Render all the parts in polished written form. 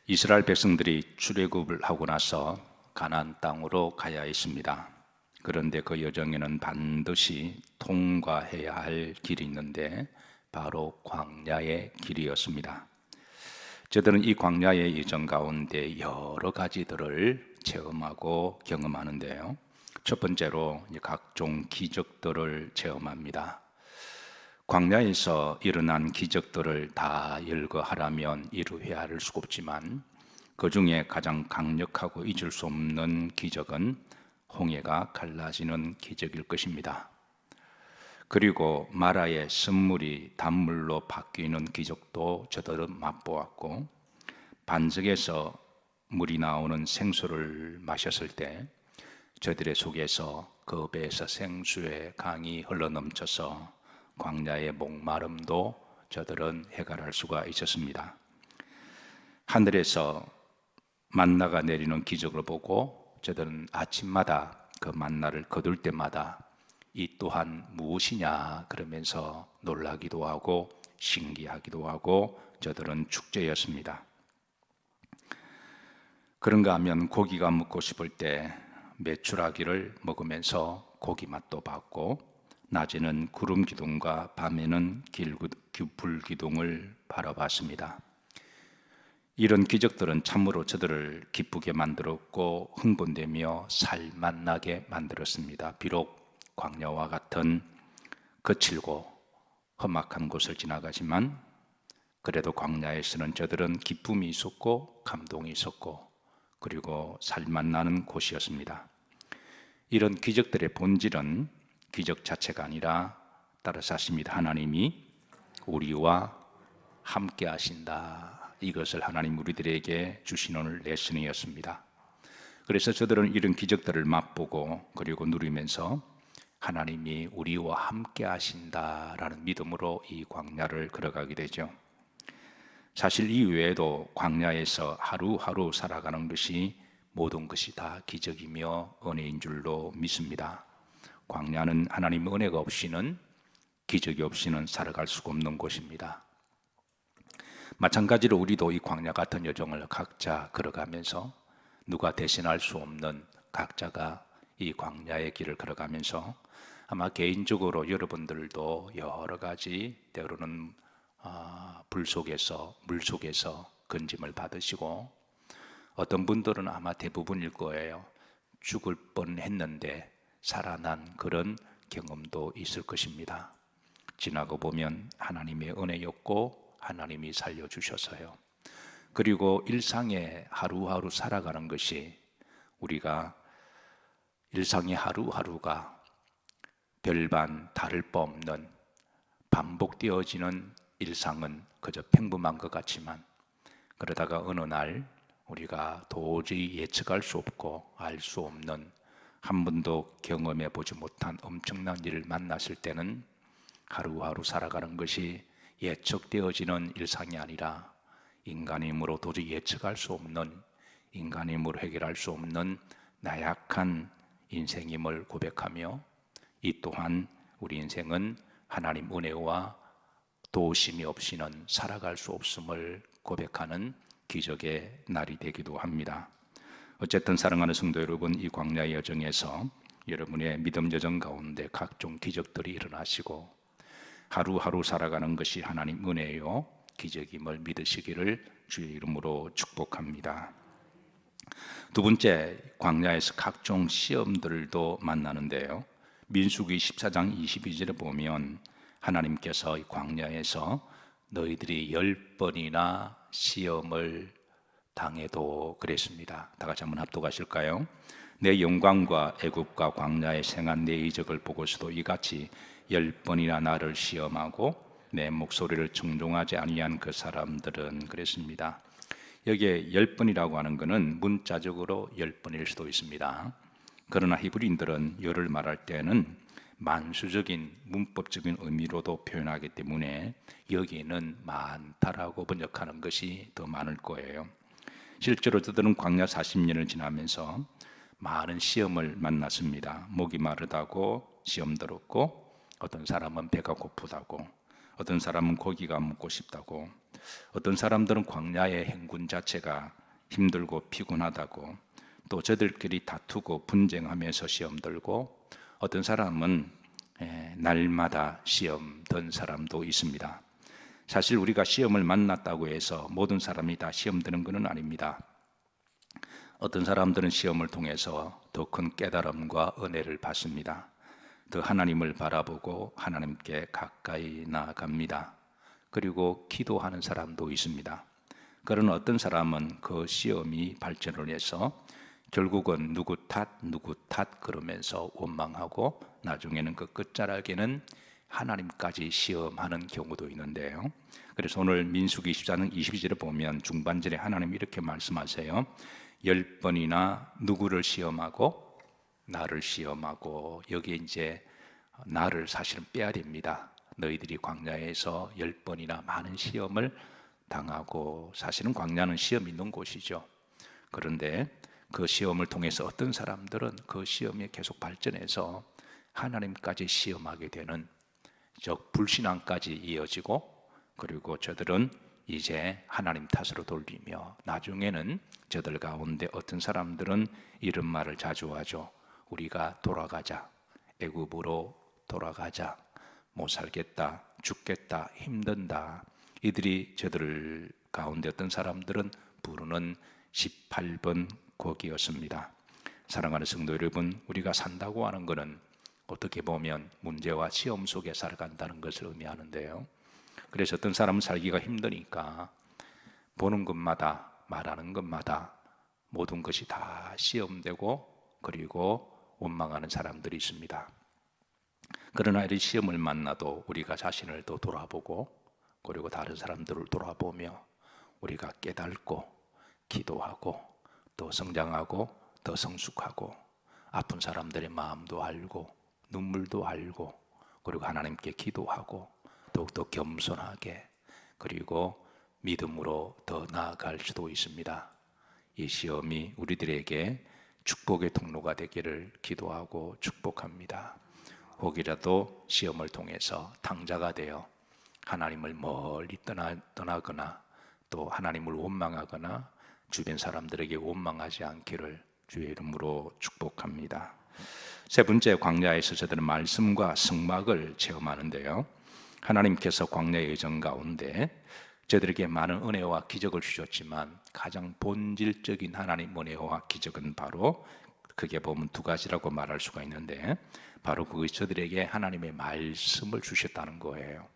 이스라엘 백성들이 출애굽을 하고 나서 가나안 땅으로 가야 했습니다. 그런데 그 여정에는 반드시 통과해야 할 길이 있는데 바로 광야의 길이었습니다. 저들은 이 광야의 여정 가운데 여러 가지들을 체험하고 경험하는데요. 첫 번째로 각종 기적들을 체험합니다. 광야에서 일어난 기적들을 다 열거하라면 이루어야 할 수가 없지만 그 중에 가장 강력하고 잊을 수 없는 기적은 홍해가 갈라지는 기적일 것입니다. 그리고 마라의 쓴물이 단물로 바뀌는 기적도 저들은 맛보았고, 반석에서 물이 나오는 생수를 마셨을 때 저들의 속에서 그 배에서 생수의 강이 흘러넘쳐서 광야의 목마름도 저들은 해결할 수가 있었습니다. 하늘에서 만나가 내리는 기적을 보고 저들은 아침마다 그 만나를 거둘 때마다 이 또한 무엇이냐 그러면서 놀라기도 하고 신기하기도 하고 저들은 축제였습니다. 그런가 하면 고기가 먹고 싶을 때 메추라기를 먹으면서 고기 맛도 봤고, 낮에는 구름 기둥과 밤에는 불 기둥을 바라봤습니다. 이런 기적들은 참으로 저들을 기쁘게 만들었고 흥분되며 살맛나게 만들었습니다. 비록 광야와 같은 거칠고 험악한 곳을 지나가지만 그래도 광야에서는 저들은 기쁨이 있었고 감동이 있었고 그리고 살맛나는 곳이었습니다. 이런 기적들의 본질은 기적 자체가 아니라 따라서 하십니다. 하나님이 우리와 함께 하신다. 이것을 하나님 우리들에게 주시는 레슨이었습니다. 그래서 저들은 이런 기적들을 맛보고 그리고 누리면서 하나님이 우리와 함께 하신다라는 믿음으로 이 광야를 걸어가게 되죠. 사실 이 외에도 광야에서 하루하루 살아가는 것이 모든 것이 다 기적이며 은혜인 줄로 믿습니다. 광야는 하나님의 은혜가 없이는 기적이 없이는 살아갈 수가 없는 곳입니다. 마찬가지로 우리도 이 광야 같은 여정을 각자 걸어가면서 누가 대신할 수 없는 각자가 이 광야의 길을 걸어가면서 아마 개인적으로 여러분들도 여러 가지 때로는 불 속에서 물 속에서 건짐을 받으시고 어떤 분들은 아마 대부분일 거예요. 죽을 뻔했는데 살아난 그런 경험도 있을 것입니다. 지나고 보면 하나님의 은혜였고 하나님이 살려주셔서요. 그리고 일상에 하루하루 살아가는 것이 우리가 일상의 하루하루가 별반 다를 바 없는 반복되어지는 일상은 그저 평범한 것 같지만 그러다가 어느 날 우리가 도저히 예측할 수 없고 알 수 없는 한 번도 경험해 보지 못한 엄청난 일을 만났을 때는 하루하루 살아가는 것이 예측되어지는 일상이 아니라 인간의 힘으로 도저히 예측할 수 없는, 인간의 힘으로 해결할 수 없는 나약한 인생임을 고백하며 이 또한 우리 인생은 하나님 은혜와 도우심이 없이는 살아갈 수 없음을 고백하는 기적의 날이 되기도 합니다. 어쨌든 사랑하는 성도 여러분, 이 광야의 여정에서 여러분의 믿음 여정 가운데 각종 기적들이 일어나시고 하루하루 살아가는 것이 하나님 은혜요 기적임을 믿으시기를 주의 이름으로 축복합니다. 두 번째, 광야에서 각종 시험들도 만나는데요. 민수기 14장 22절에 보면 하나님께서 이 광야에서 너희들이 10번이나 시험을 당해도 그랬습니다. 다 같이 한번 합독하실까요? 내 영광과 애굽과 광야에 생한 내 이적을 보고서도 이같이 10번이나 나를 시험하고 내 목소리를 청종하지 아니한 그 사람들은 그랬습니다. 여기에 10번이라고 하는 것은 문자적으로 10번일 수도 있습니다. 그러나 히브리인들은 열을 말할 때는 만수적인 문법적인 의미로도 표현하기 때문에 여기는 많다라고 번역하는 것이 더 많을 거예요. 실제로 저들은 광야 40년을 지나면서 많은 시험을 만났습니다. 목이 마르다고 시험 들었고, 어떤 사람은 배가 고프다고, 어떤 사람은 고기가 먹고 싶다고, 어떤 사람들은 광야의 행군 자체가 힘들고 피곤하다고, 또 저들끼리 다투고 분쟁하면서 시험 들고, 어떤 사람은 날마다 시험 든 사람도 있습니다. 사실 우리가 시험을 만났다고 해서 모든 사람이 다 시험 드는 것은 아닙니다. 어떤 사람들은 시험을 통해서 더 큰 깨달음과 은혜를 받습니다. 더 하나님을 바라보고 하나님께 가까이 나아갑니다. 그리고 기도하는 사람도 있습니다. 그런 어떤 사람은 그 시험이 발전을 해서 결국은 누구 탓 그러면서 원망하고 나중에는 그 끝자락에는 하나님까지 시험하는 경우도 있는데요. 그래서 오늘 민수기 24장 22절에 보면 중반절에 하나님 이렇게 말씀하세요. 10번이나 누구를 시험하고 나를 시험하고, 여기에 이제 나를 사실은 빼야 됩니다. 너희들이 광야에서 10번이나 많은 시험을 당하고, 사실은 광야는 시험이 있는 곳이죠. 그런데 그 시험을 통해서 어떤 사람들은 그 시험이 계속 발전해서 하나님까지 시험하게 되는, 즉 불신앙까지 이어지고, 그리고 저들은 이제 하나님 탓으로 돌리며, 나중에는 저들 가운데 어떤 사람들은 이런 말을 자주 하죠. 우리가 돌아가자, 애굽으로 돌아가자, 못 살겠다, 죽겠다, 힘든다. 이들이 저들 가운데 어떤 사람들은 부르는 18번 곡이었습니다. 사랑하는 성도 여러분, 우리가 산다고 하는 것은 어떻게 보면 문제와 시험 속에 살아간다는 것을 의미하는데요. 그래서 어떤 사람은 살기가 힘드니까 보는 것마다 말하는 것마다 모든 것이 다 시험되고, 그리고 원망하는 사람들이 있습니다. 그러나 이 시험을 만나도 우리가 자신을 또 돌아보고, 그리고 다른 사람들을 돌아보며 우리가 깨닫고 기도하고 또 성장하고 더 성숙하고, 아픈 사람들의 마음도 알고 눈물도 알고, 그리고 하나님께 기도하고 더욱더 겸손하게, 그리고 믿음으로 더 나아갈 수도 있습니다. 이 시험이 우리들에게 축복의 통로가 되기를 기도하고 축복합니다. 혹이라도 시험을 통해서 당자가 되어 하나님을 멀리 떠나거나 또 하나님을 원망하거나 주변 사람들에게 원망하지 않기를 주의 이름으로 축복합니다. 세 번째, 광야에서 저들은 말씀과 성막을 체험하는데요. 하나님께서 광야의 여정 가운데 저들에게 많은 은혜와 기적을 주셨지만 가장 본질적인 하나님 은혜와 기적은 바로, 크게 보면 두 가지라고 말할 수가 있는데, 바로 그것이 저들에게 하나님의 말씀을 주셨다는 거예요.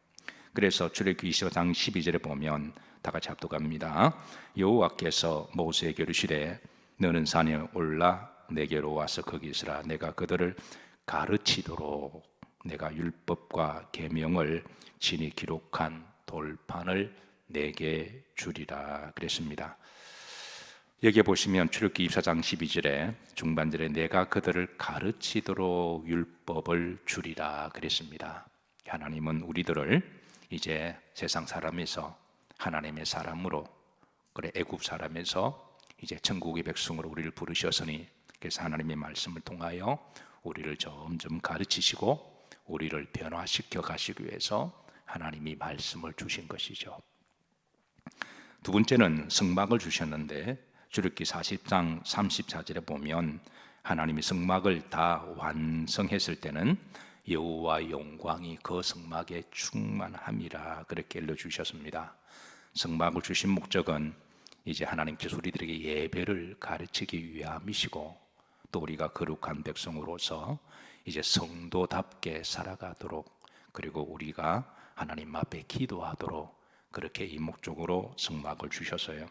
그래서 출애굽기 25장 12절에 보면 다 같이 합독합니다. 여호와께서 모세에게 이르시되 너는 산에 올라 내게로 와서 거기 있으라. 내가 그들을 가르치도록 내가 율법과 계명을 친히 기록한 돌판을 내게 주리라 그랬습니다. 여기에 보시면 출애굽기 24장 12절에 중반절에 내가 그들을 가르치도록 율법을 주리라 그랬습니다. 하나님은 우리들을 이제 세상 사람에서 하나님의 사람으로, 그래 애굽 사람에서 이제 천국의 백성으로 우리를 부르셨으니, 그래서 하나님의 말씀을 통하여 우리를 점점 가르치시고 우리를 변화시켜 가시기 위해서 하나님이 말씀을 주신 것이죠. 두 번째는 성막을 주셨는데, 출애굽기 40장 34절에 보면 하나님이 성막을 다 완성했을 때는 여호와 영광이 그 성막에 충만함이라 그렇게 알려주셨습니다. 성막을 주신 목적은 이제 하나님께서 우리들에게 예배를 가르치기 위함이시고, 또 우리가 거룩한 백성으로서 이제 성도답게 살아가도록, 그리고 우리가 하나님 앞에 기도하도록, 그렇게 이 목적으로 성막을 주셨어요.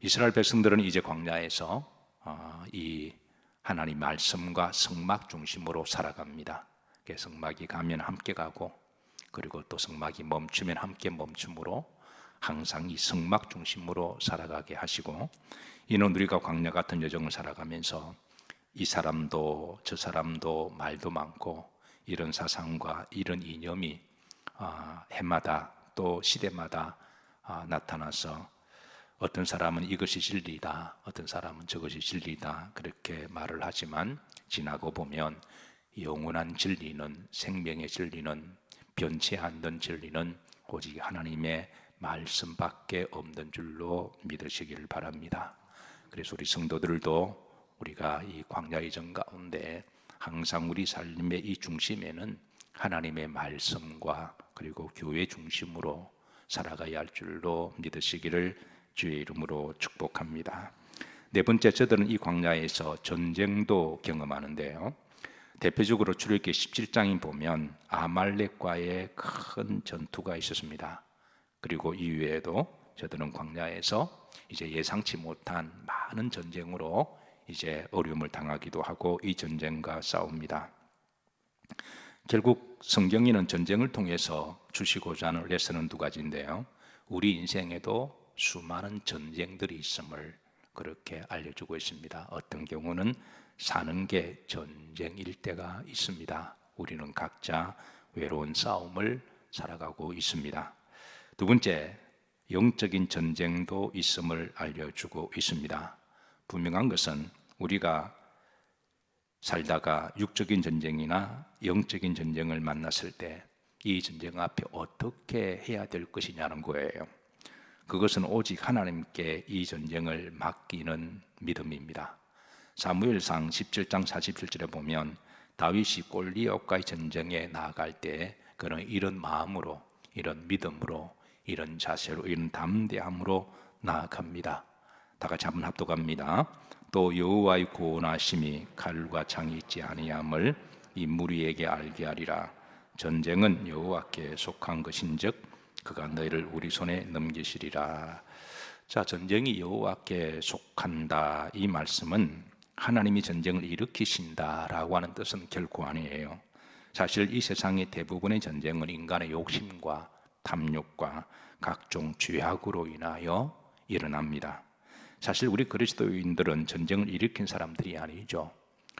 이스라엘 백성들은 이제 광야에서 이 하나님 말씀과 성막 중심으로 살아갑니다. 성막이 가면 함께 가고, 그리고 또 성막이 멈추면 함께 멈춤으로 항상 이 성막 중심으로 살아가게 하시고, 이는 우리가 광야 같은 여정을 살아가면서 이 사람도 저 사람도 말도 많고 이런 사상과 이런 이념이 해마다 또 시대마다 나타나서, 어떤 사람은 이것이 진리다, 어떤 사람은 저것이 진리다 그렇게 말을 하지만 지나고 보면 영원한 진리는, 생명의 진리는 변치 않는 진리는 오직 하나님의 말씀밖에 없는 줄로 믿으시길 바랍니다. 그래서 우리 성도들도 우리가 이 광야의 전 가운데 항상 우리 삶의 이 중심에는 하나님의 말씀과 그리고 교회 중심으로 살아가야 할 줄로 믿으시기를 주의 이름으로 축복합니다. 네 번째, 저들은 이 광야에서 전쟁도 경험하는데요. 대표적으로 출애굽기 17장에 보면 아말렉과의 큰 전투가 있었습니다. 그리고 이외에도 저들은 광야에서 이제 예상치 못한 많은 전쟁으로 이제 어려움을 당하기도 하고 이 전쟁과 싸웁니다. 결국 성경에는 전쟁을 통해서 주시고자 하는 레슨은 두 가지인데요. 우리 인생에도 수많은 전쟁들이 있음을 그렇게 알려주고 있습니다. 어떤 경우는 사는 게 전쟁일 때가 있습니다. 우리는 각자 외로운 싸움을 살아가고 있습니다. 두 번째, 영적인 전쟁도 있음을 알려주고 있습니다. 분명한 것은 우리가 살다가 육적인 전쟁이나 영적인 전쟁을 만났을 때 이 전쟁 앞에 어떻게 해야 될 것이냐는 거예요. 그것은 오직 하나님께 이 전쟁을 맡기는 믿음입니다. 사무엘상 17장 47절에 보면 다윗이 골리앗과의 전쟁에 나아갈 때 그는 이런 마음으로, 이런 믿음으로, 이런 자세로, 이런 담대함으로 나아갑니다. 다 같이 한번 합독합니다. 또 여호와의 구원하심이 칼과 창이 있지 아니함을 이 무리에게 알게 하리라. 전쟁은 여호와께 속한 것인즉 그가 너희를 우리 손에 넘기시리라. 자, 전쟁이 여호와께 속한다. 이 말씀은 하나님이 전쟁을 일으키신다라고 하는 뜻은 결코 아니에요. 사실 이 세상의 대부분의 전쟁은 인간의 욕심과 탐욕과 각종 죄악으로 인하여 일어납니다. 사실 우리 그리스도인들은 전쟁을 일으킨 사람들이 아니죠.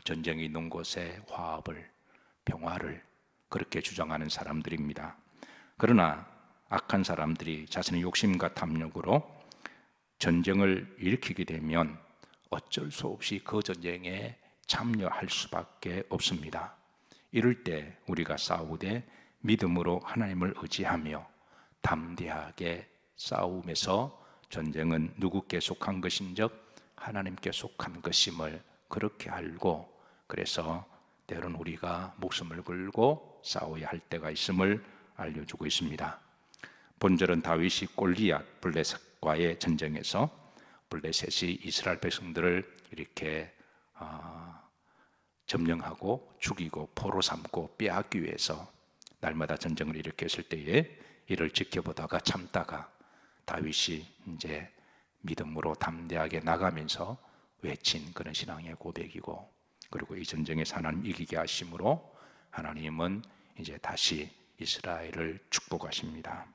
전쟁이 있는 곳에 화합을, 평화를 그렇게 주장하는 사람들입니다. 그러나 악한 사람들이 자신의 욕심과 탐욕으로 전쟁을 일으키게 되면 어쩔 수 없이 그 전쟁에 참여할 수밖에 없습니다. 이럴 때 우리가 싸우되 믿음으로 하나님을 의지하며 담대하게 싸움에서 전쟁은 누구께 속한 것인즉 하나님께 속한 것임을 그렇게 알고, 그래서 때로는 우리가 목숨을 걸고 싸워야 할 때가 있음을 알려주고 있습니다. 본절은 다윗이 골리앗 블레셋과의 전쟁에서 블레셋이 이스라엘 백성들을 이렇게 점령하고 죽이고 포로 삼고 빼앗기 위해서 날마다 전쟁을 일으켰을 때에 이를 지켜보다가 참다가 다윗이 이제 믿음으로 담대하게 나가면서 외친 그런 신앙의 고백이고, 그리고 이 전쟁에서 하나님 이기게 하심으로 하나님은 이제 다시 이스라엘을 축복하십니다.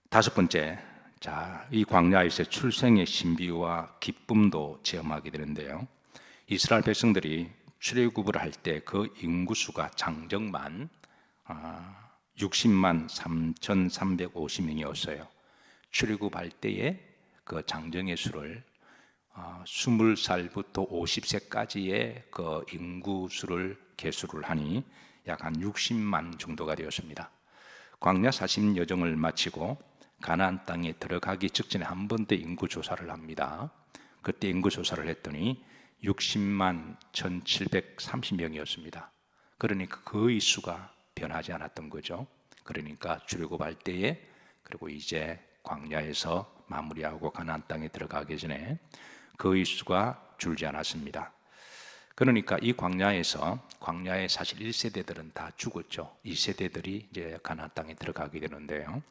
다섯 번째, 자, 이 광야에서 출생의 신비와 기쁨도 체험하게 되는데요. 이스라엘 백성들이 출애굽을 할 때 그 인구수가 장정만 60만 3,350명이었어요. 출애굽할 때에 그 장정의 수를 20살부터 50세까지의 그 인구수를 계수를 하니 약 한 60만 정도가 되었습니다. 광야 40 여정을 마치고 가나안 땅에 들어가기 직전에 한 번 더 인구 조사를 합니다. 그때 인구 조사를 했더니 60만 1,730명이었습니다. 그러니까 거의 수가 변하지 않았던 거죠. 그러니까 출애굽할 때에, 그리고 이제 광야에서 마무리하고 가나안 땅에 들어가기 전에 거의 수가 줄지 않았습니다. 그러니까 이 광야에 사실 1세대들은 다 죽었죠. 2세대들이 이제 가나안 땅에 들어가게 되는데요.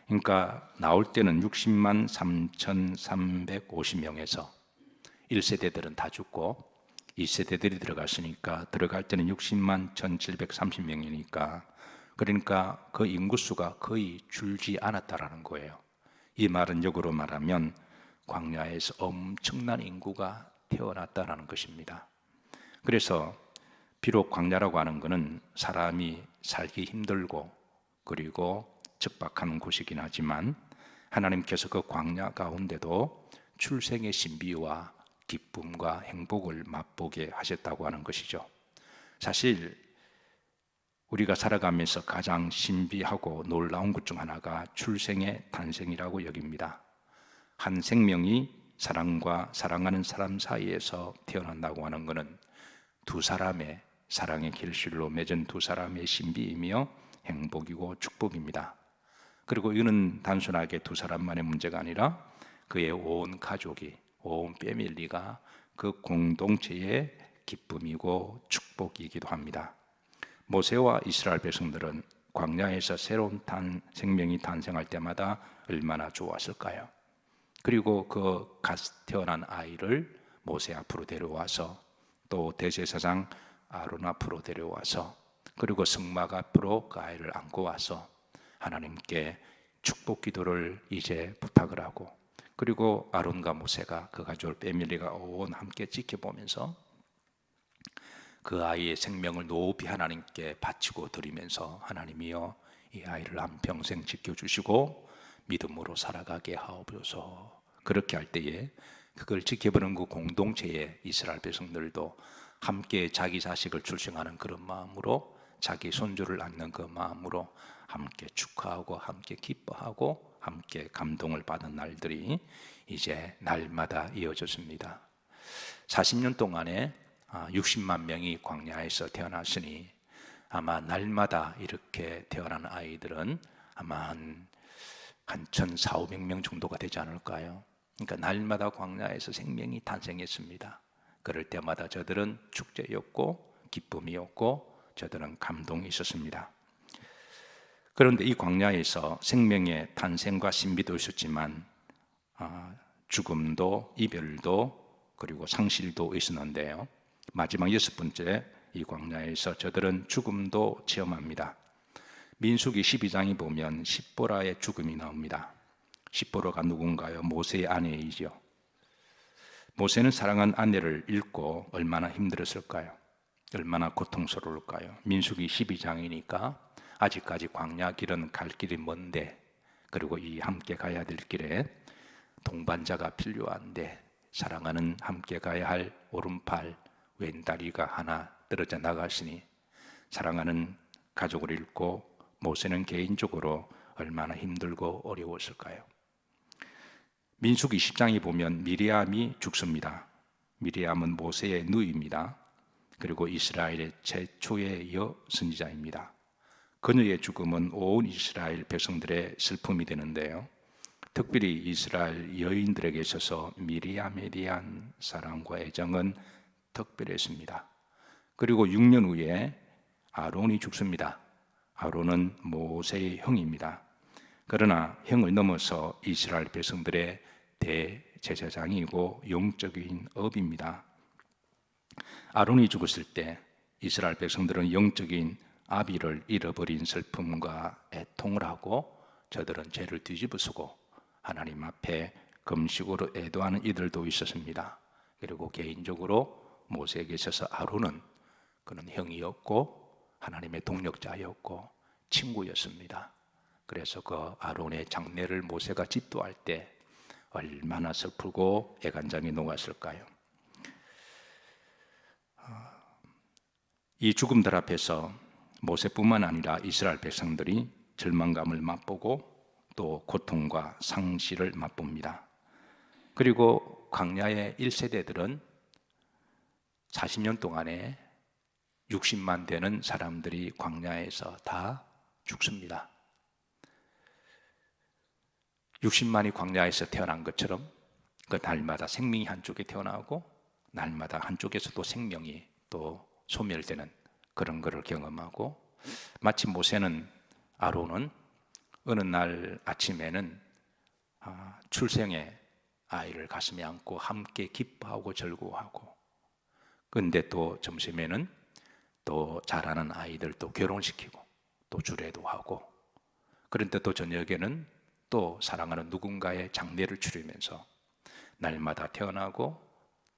그러니까 나올 때는 60만 3,350명에서 1세대들은 다 죽고 2세대들이 들어갔으니까 들어갈 때는 60만 1,730명이니까 그러니까 그 인구수가 거의 줄지 않았다라는 거예요. 이 말은 역으로 말하면 광야에서 엄청난 인구가 태어났다라는 것입니다. 그래서 비록 광야라고 하는 것은 사람이 살기 힘들고 그리고 척박한 곳이긴 하지만 하나님께서 그 광야 가운데도 출생의 신비와 기쁨과 행복을 맛보게 하셨다고 하는 것이죠. 사실 우리가 살아가면서 가장 신비하고 놀라운 것 중 하나가 출생의 탄생이라고 여깁니다. 한 생명이 사랑과 사랑하는 사람 사이에서 태어난다고 하는 것은 두 사람의 사랑의 결실로 맺은 두 사람의 신비이며 행복이고 축복입니다. 그리고 이는 단순하게 두 사람만의 문제가 아니라 그의 온 가족이, 온 패밀리가 그 공동체의 기쁨이고 축복이기도 합니다. 모세와 이스라엘 백성들은 광야에서 새로운 생명이 탄생할 때마다 얼마나 좋았을까요? 그리고 그 갓 태어난 아이를 모세 앞으로 데려와서 또 대제사장 아론 앞으로 데려와서 그리고 성막 앞으로 그 아이를 안고 와서 하나님께 축복 기도를 이제 부탁을 하고, 그리고 아론과 모세가 그 가족을 패밀리가 온 함께 지켜보면서 그 아이의 생명을 높이 하나님께 바치고 드리면서 하나님이여 이 아이를 한평생 지켜주시고 믿음으로 살아가게 하옵소서. 그렇게 할 때에 그걸 지켜보는 그 공동체의 이스라엘 백성들도 함께 자기 자식을 출생하는 그런 마음으로, 자기 손주를 낳는 그 마음으로 함께 축하하고 함께 기뻐하고 함께 감동을 받은 날들이 이제 날마다 이어졌습니다. 40년 동안에 60만 명이 광야에서 태어났으니 아마 날마다 이렇게 태어난 아이들은 아마 한 1,400~500명 정도가 되지 않을까요? 그러니까 날마다 광야에서 생명이 탄생했습니다. 그럴 때마다 저들은 축제였고 기쁨이었고 저들은 감동이 있었습니다. 그런데 이 광야에서 생명의 탄생과 신비도 있었지만 죽음도 이별도 그리고 상실도 있었는데요, 마지막 6번째, 이 광야에서 저들은 죽음도 체험합니다. 민수기 12장에 보면 십보라의 죽음이 나옵니다. 십보라가 누군가요? 모세의 아내이죠. 모세는 사랑한 아내를 잃고 얼마나 힘들었을까요? 얼마나 고통스러울까요? 민수기 12장이니까 아직까지 광야 길은 갈 길이 먼데, 그리고 이 함께 가야 될 길에 동반자가 필요한데 사랑하는 함께 가야 할 오른팔 왼다리가 하나 떨어져 나갔으니 사랑하는 가족을 잃고 모세는 개인적으로 얼마나 힘들고 어려웠을까요? 민수기 10장에 보면 미리암이 죽습니다. 미리암은 모세의 누이입니다. 그리고 이스라엘의 최초의 여선지자입니다. 그녀의 죽음은 온 이스라엘 백성들의 슬픔이 되는데요, 특별히 이스라엘 여인들에게 있어서 미리암에 대한 사랑과 애정은 특별했습니다. 그리고 6년 후에 아론이 죽습니다. 아론은 모세의 형입니다. 그러나 형을 넘어서 이스라엘 백성들의 대제사장이고 영적인 업입니다. 아론이 죽었을 때 이스라엘 백성들은 영적인 아비를 잃어버린 슬픔과 애통을 하고 저들은 죄를 뒤집어쓰고 하나님 앞에 금식으로 애도하는 이들도 있었습니다. 그리고 개인적으로 모세에게 있어서 아론은 그는 형이었고 하나님의 동력자였고 친구였습니다. 그래서 그 아론의 장례를 모세가 집도할 때 얼마나 슬프고 애간장이 녹았을까요? 이 죽음들 앞에서 모세뿐만 아니라 이스라엘 백성들이 절망감을 맛보고 또 고통과 상실을 맛봅니다. 그리고 광야의 1세대들은 40년 동안에 60만 되는 사람들이 광야에서 다 죽습니다. 60만이 광야에서 태어난 것처럼 그 날마다 생명이 한쪽에 태어나고 날마다 한쪽에서도 생명이 또 소멸되는 그런 것을 경험하고, 마치 모세는 아론은 어느 날 아침에는 출생의 아이를 가슴에 안고 함께 기뻐하고 즐거워하고, 근데 또 점심에는 또 자라는 아이들 또 결혼시키고 또 주례도 하고, 그런데 또 저녁에는 또 사랑하는 누군가의 장례를 치르면서 날마다 태어나고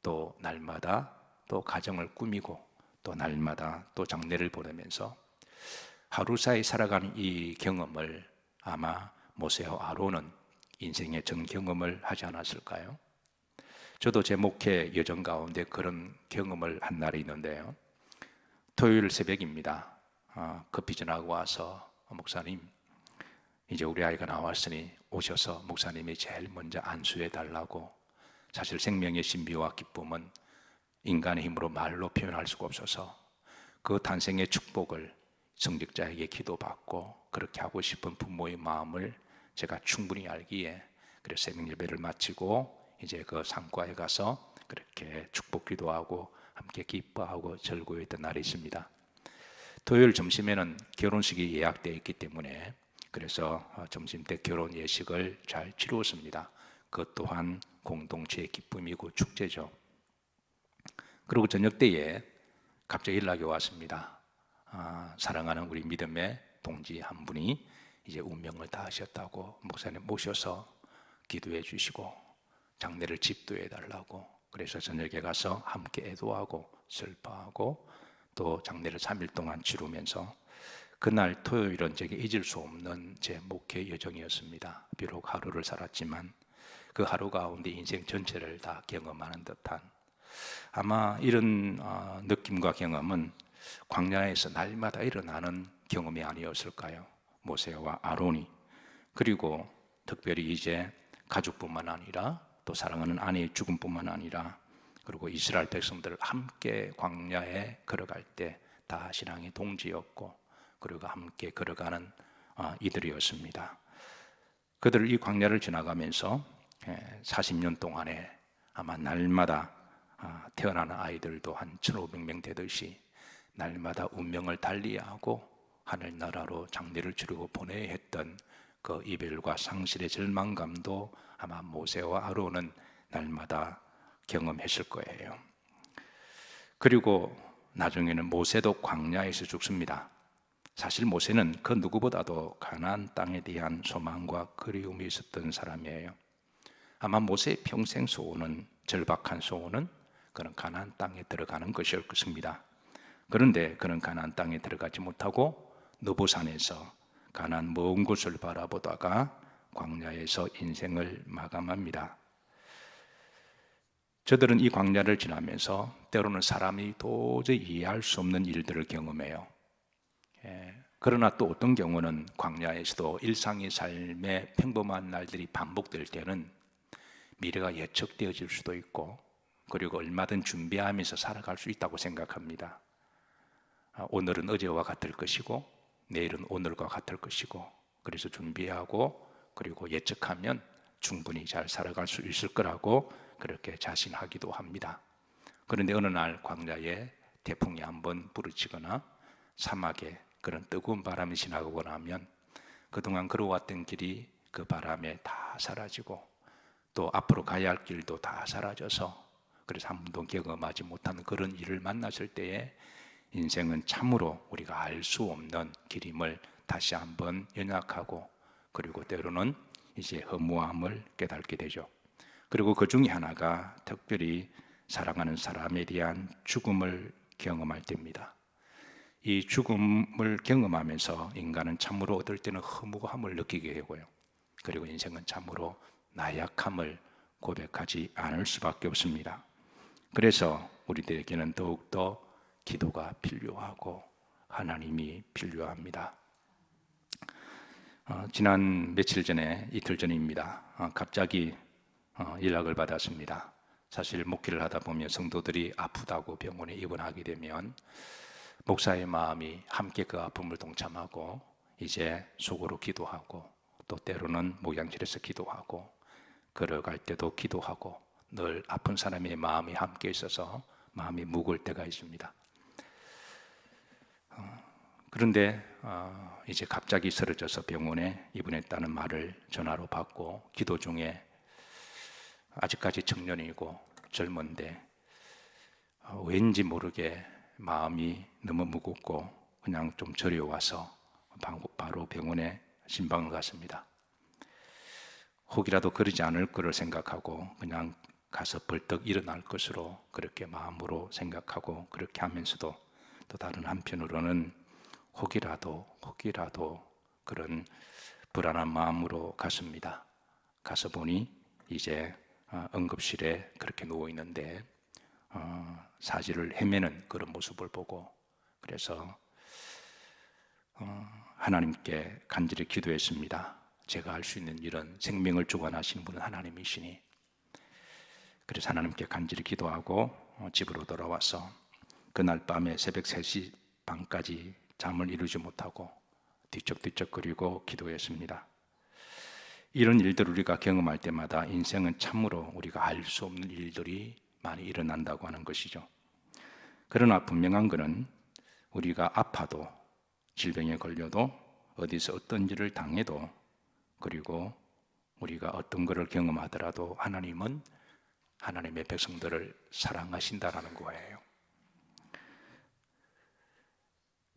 또 날마다 또 가정을 꾸미고 또 날마다 또 장례를 보내면서 하루 사이 살아가는 이 경험을 아마 모세와 아론은 인생의 전 경험을 하지 않았을까요? 저도 제 목회 여정 가운데 그런 경험을 한 날이 있는데요, 토요일 새벽입니다. 커피 전화가 와서 목사님 이제 우리 아이가 나왔으니 오셔서 목사님이 제일 먼저 안수해 달라고. 사실 생명의 신비와 기쁨은 인간의 힘으로 말로 표현할 수가 없어서 그 탄생의 축복을 성직자에게 기도받고 그렇게 하고 싶은 부모의 마음을 제가 충분히 알기에 그래서 새벽 예배를 마치고 이제 그 상과에 가서 그렇게 축복 기도하고 함께 기뻐하고 즐거워했던 날이 있습니다. 토요일 점심에는 결혼식이 예약되어 있기 때문에 그래서 점심 때 결혼 예식을 잘 치루었습니다. 그것 또한 공동체의 기쁨이고 축제죠. 그리고 저녁 때에 갑자기 연락이 왔습니다. 사랑하는 우리 믿음의 동지 한 분이 이제 운명을 다하셨다고 목사님 모셔서 기도해 주시고 장례를 집도해 달라고. 그래서 저녁에 가서 함께 애도하고 슬퍼하고 또 장례를 3일 동안 치르면서 그날 토요일은 제게 잊을 수 없는 제 목회 여정이었습니다. 비록 하루를 살았지만 그 하루 가운데 인생 전체를 다 경험하는 듯한 아마 이런 느낌과 경험은 광야에서 날마다 일어나는 경험이 아니었을까요? 모세와 아론이 그리고 특별히 이제 가족뿐만 아니라 또 사랑하는 아내의 죽음뿐만 아니라 그리고 이스라엘 백성들 함께 광야에 걸어갈 때 다 신앙의 동지였고 그리고 함께 걸어가는 이들이었습니다. 그들 이 광야를 지나가면서 40년 동안에 아마 날마다 태어나는 아이들도 한 1,500명 되듯이 날마다 운명을 달리하고 하늘나라로 장례를 치르고 보내야 했던 그 이별과 상실의 절망감도 아마 모세와 아론은 날마다 경험했을 거예요. 그리고 나중에는 모세도 광야에서 죽습니다. 사실 모세는 그 누구보다도 가나안 땅에 대한 소망과 그리움이 있었던 사람이에요. 아마 모세의 평생 소원은 절박한 소원은 그런 가나안 땅에 들어가는 것이었을 것입니다. 그런데 그런 가나안 땅에 들어가지 못하고 느보산에서 가나안 먼 곳을 바라보다가 광야에서 인생을 마감합니다. 저들은 이 광야를 지나면서 때로는 사람이 도저히 이해할 수 없는 일들을 경험해요. 그러나 또 어떤 경우는 광야에서도 일상의 삶의 평범한 날들이 반복될 때는 미래가 예측되어질 수도 있고 그리고 얼마든 준비하면서 살아갈 수 있다고 생각합니다. 오늘은 어제와 같을 것이고 내일은 오늘과 같을 것이고 그래서 준비하고 그리고 예측하면 충분히 잘 살아갈 수 있을 거라고 그렇게 자신하기도 합니다. 그런데 어느 날 광야에 태풍이 한번 부르치거나 사막에 그런 뜨거운 바람이 지나가고 나면 그동안 걸어왔던 길이 그 바람에 다 사라지고 또 앞으로 가야 할 길도 다 사라져서 그래서 한 번도 경험하지 못한 그런 일을 만났을 때에 인생은 참으로 우리가 알 수 없는 길임을 다시 한번 연약하고 그리고 때로는 이제 허무함을 깨닫게 되죠. 그리고 그 중에 하나가 특별히 사랑하는 사람에 대한 죽음을 경험할 때입니다. 이 죽음을 경험하면서 인간은 참으로 어떨 때는 허무함을 느끼게 되고요. 그리고 인생은 참으로 나약함을 고백하지 않을 수밖에 없습니다. 그래서 우리들에게는 더욱더 기도가 필요하고 하나님이 필요합니다. 지난 며칠 전에 이틀 전입니다. 갑자기 연락을 받았습니다. 사실 목회를 하다 보면 성도들이 아프다고 병원에 입원하게 되면 목사의 마음이 함께 그 아픔을 동참하고 이제 속으로 기도하고 또 때로는 목양실에서 기도하고 걸어갈 때도 기도하고 늘 아픈 사람의 마음이 함께 있어서 마음이 무거울 때가 있습니다. 그런데 이제 갑자기 쓰러져서 병원에 입원했다는 말을 전화로 받고 기도 중에 아직까지 청년이고 젊은데 왠지 모르게 마음이 너무 무겁고 그냥 좀 저려와서 바로 병원에 신방을 갔습니다. 혹이라도 그러지 않을 거를 생각하고 그냥 가서 벌떡 일어날 것으로 그렇게 마음으로 생각하고 그렇게 하면서도 또 다른 한편으로는 혹이라도 그런 불안한 마음으로 갔습니다. 가서 보니 이제 응급실에 그렇게 누워 있는데 사지를 헤매는 그런 모습을 보고 그래서 하나님께 간절히 기도했습니다. 제가 할 수 있는 이런 생명을 주관하시는 분은 하나님이시니. 그래서 하나님께 간절히 기도하고 집으로 돌아와서 그날 밤에 새벽 3시 반까지 잠을 이루지 못하고 뒤척뒤척거리고 기도했습니다. 이런 일들을 우리가 경험할 때마다 인생은 참으로 우리가 알 수 없는 일들이 많이 일어난다고 하는 것이죠. 그러나 분명한 것은 우리가 아파도, 질병에 걸려도, 어디서 어떤 일을 당해도, 그리고 우리가 어떤 것을 경험하더라도 하나님은 하나님의 백성들을 사랑하신다라는 거예요.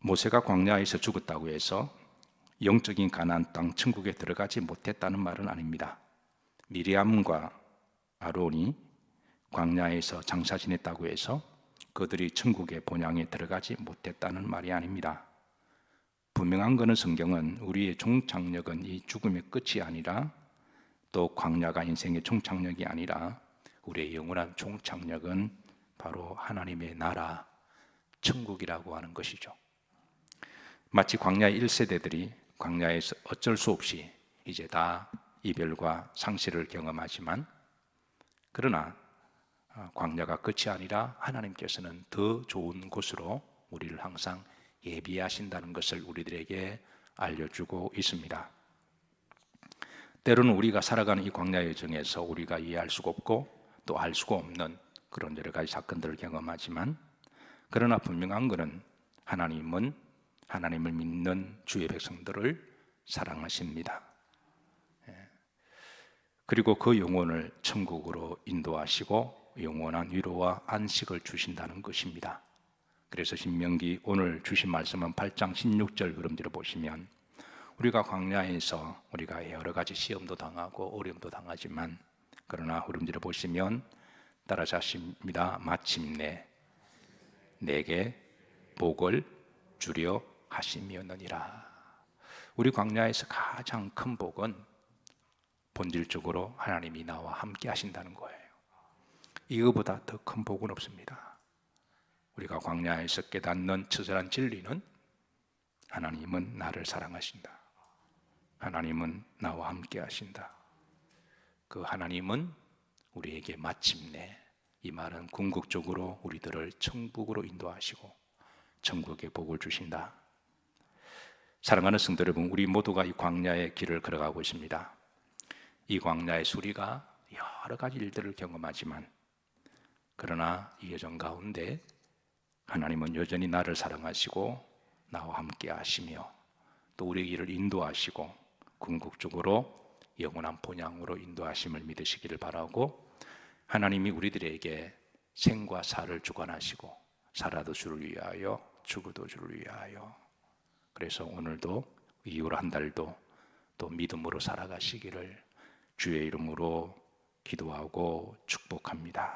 모세가 광야에서 죽었다고 해서 영적인 가나안 땅 천국에 들어가지 못했다는 말은 아닙니다. 미리암과 아론이 광야에서 장사 지냈다고 해서 그들이 천국의 본향에 들어가지 못했다는 말이 아닙니다. 분명한 것은 성경은 우리의 종착역은 이 죽음의 끝이 아니라, 또 광야가 인생의 종착역이 아니라 우리의 영원한 종착역은 바로 하나님의 나라 천국이라고 하는 것이죠. 마치 광야의 1세대들이 광야에서 어쩔 수 없이 이제 다 이별과 상실을 경험하지만, 그러나 광야가 끝이 아니라 하나님께서는 더 좋은 곳으로 우리를 항상 예비하신다는 것을 우리들에게 알려주고 있습니다. 때로는 우리가 살아가는 이 광야의 여정에서 우리가 이해할 수가 없고 또 알 수가 없는 그런 여러 가지 사건들을 경험하지만, 그러나 분명한 것은 하나님은 하나님을 믿는 주의 백성들을 사랑하십니다. 그리고 그 영혼을 천국으로 인도하시고 영원한 위로와 안식을 주신다는 것입니다. 그래서 신명기 오늘 주신 말씀은 8장 16절 그림대로 보시면, 우리가 광야에서 우리가 여러 가지 시험도 당하고 어려움도 당하지만, 그러나 흐름대로 보시면 따라서 하십니다. 마침내 내게 복을 주려 하심이었느니라. 우리 광야에서 가장 큰 복은 본질적으로 하나님이 나와 함께 하신다는 거예요. 이거보다 더 큰 복은 없습니다. 우리가 광야에서 깨닫는 처절한 진리는 하나님은 나를 사랑하신다. 하나님은 나와 함께 하신다. 그 하나님은 우리에게 마침내, 이 말은 궁극적으로 우리들을 천국으로 인도하시고 천국의 복을 주신다. 사랑하는 성도 여러분, 우리 모두가 이 광야의 길을 걸어가고 있습니다. 이 광야에서 우리가 여러 가지 일들을 경험하지만, 그러나 이 여정 가운데 하나님은 여전히 나를 사랑하시고 나와 함께 하시며 또 우리의 길을 인도하시고 궁극적으로 영원한 본향으로 인도하심을 믿으시기를 바라고, 하나님이 우리들에게 생과 사를 주관하시고 살아도 주를 위하여 죽어도 주를 위하여, 그래서 오늘도 이후로 한 달도 또 믿음으로 살아가시기를 주의 이름으로 기도하고 축복합니다.